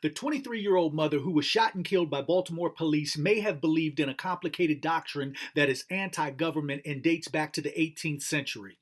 The 23-year-old mother who was shot and killed by Baltimore police may have believed in a complicated doctrine that is anti-government and dates back to the 18th century.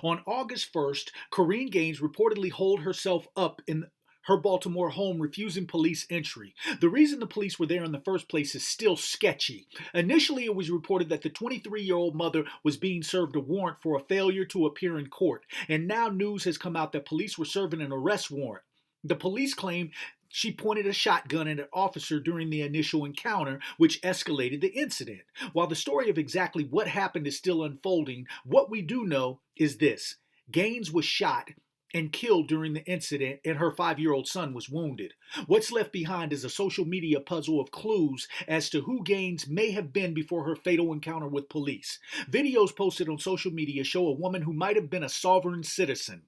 On August 1st, Korryn Gaines reportedly holed herself up in her Baltimore home, refusing police entry. The reason the police were there in the first place is still sketchy. Initially, it was reported that the 23-year-old mother was being served a warrant for a failure to appear in court, and now news has come out that police were serving an arrest warrant. The police claim she pointed a shotgun at an officer during the initial encounter, which escalated the incident. While the story of exactly what happened is still unfolding, what we do know is this: Gaines was shot and killed during the incident, and her 5-year-old son was wounded. What's left behind is a social media puzzle of clues as to who Gaines may have been before her fatal encounter with police. Videos posted on social media show a woman who might have been a sovereign citizen.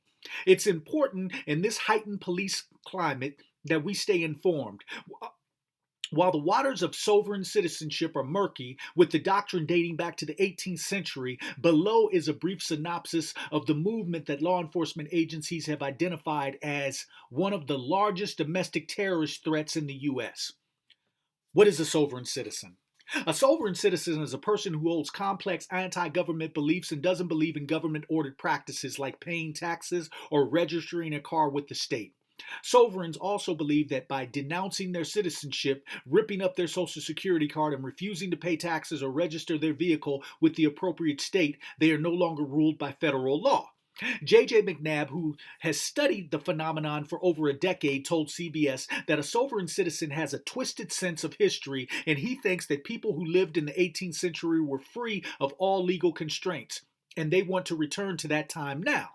It's important in this heightened police climate that we stay informed. While the waters of sovereign citizenship are murky, with the doctrine dating back to the 18th century, below is a brief synopsis of the movement that law enforcement agencies have identified as one of the largest domestic terrorist threats in the U.S. What is a sovereign citizen? A sovereign citizen is a person who holds complex anti-government beliefs and doesn't believe in government-ordered practices like paying taxes or registering a car with the state. Sovereigns also believe that by denouncing their citizenship, ripping up their social security card, and refusing to pay taxes or register their vehicle with the appropriate state, they are no longer ruled by federal law. J.J. McNabb, who has studied the phenomenon for over a decade, told CBS that a sovereign citizen has a twisted sense of history, and he thinks that people who lived in the 18th century were free of all legal constraints, and they want to return to that time now.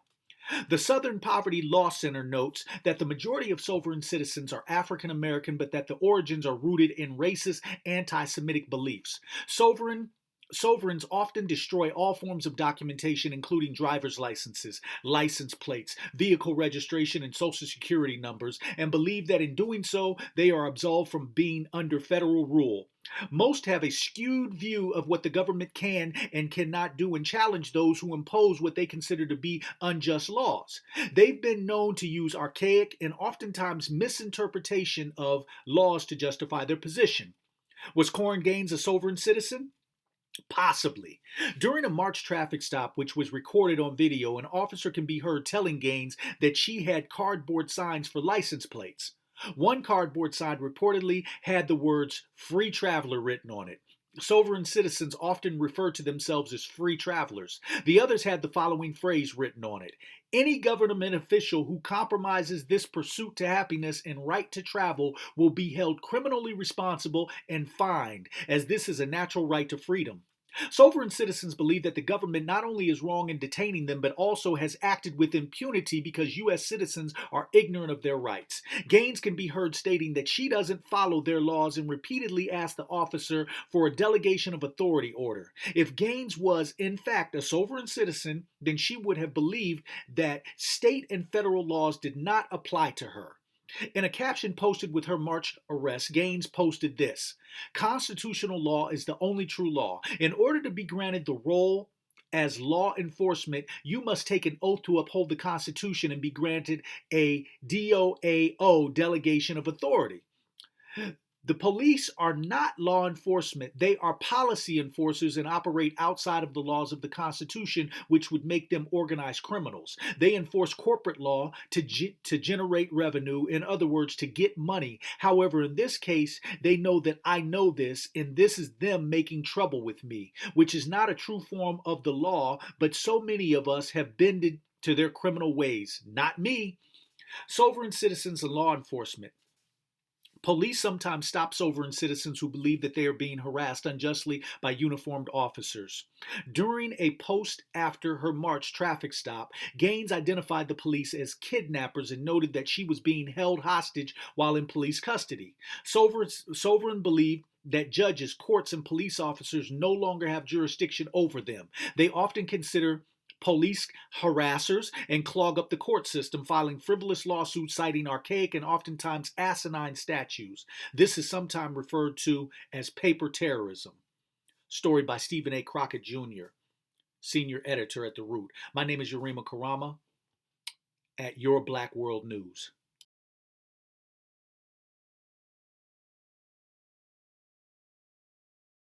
The Southern Poverty Law Center notes that the majority of sovereign citizens are African American, but that the origins are rooted in racist, anti-Semitic beliefs. Sovereigns often destroy all forms of documentation, including driver's licenses, license plates, vehicle registration, and social security numbers, and believe that in doing so, they are absolved from being under federal rule. Most have a skewed view of what the government can and cannot do and challenge those who impose what they consider to be unjust laws. They've been known to use archaic and oftentimes misinterpretation of laws to justify their position. Was Korryn Gaines a sovereign citizen? Possibly. During a March traffic stop, which was recorded on video, an officer can be heard telling Gaines that she had cardboard signs for license plates. One cardboard sign reportedly had the words "free traveler" written on it. Sovereign citizens often refer to themselves as free travelers. The others had the following phrase written on it: "Any government official who compromises this pursuit to happiness and right to travel will be held criminally responsible and fined, as this is a natural right to freedom." Sovereign citizens believe that the government not only is wrong in detaining them, but also has acted with impunity because U.S. citizens are ignorant of their rights. Gaines can be heard stating that she doesn't follow their laws and repeatedly asked the officer for a delegation of authority order. If Gaines was, in fact, a sovereign citizen, then she would have believed that state and federal laws did not apply to her. In a caption posted with her March arrest, Gaines posted this: "Constitutional law is the only true law. In order to be granted the role as law enforcement, you must take an oath to uphold the Constitution and be granted a DOAO, delegation of authority." The police are not law enforcement. They are policy enforcers and operate outside of the laws of the Constitution, which would make them organized criminals. They enforce corporate law to generate revenue, in other words, to get money. However, in this case, they know that I know this, and this is them making trouble with me, which is not a true form of the law, but so many of us have bended to their criminal ways. Not me. Sovereign citizens and law enforcement. Police sometimes stop sovereign citizens who believe that they are being harassed unjustly by uniformed officers. During a post after her March traffic stop, Gaines identified the police as kidnappers and noted that she was being held hostage while in police custody. Sovereign believed that judges, courts, and police officers no longer have jurisdiction over them. They often consider police harassers and clog up the court system, filing frivolous lawsuits citing archaic and oftentimes asinine statutes. This is sometimes referred to as paper terrorism. Story by Stephen A. Crockett Jr., senior editor at The Root. My name is Yurima Karama at Your Black World News.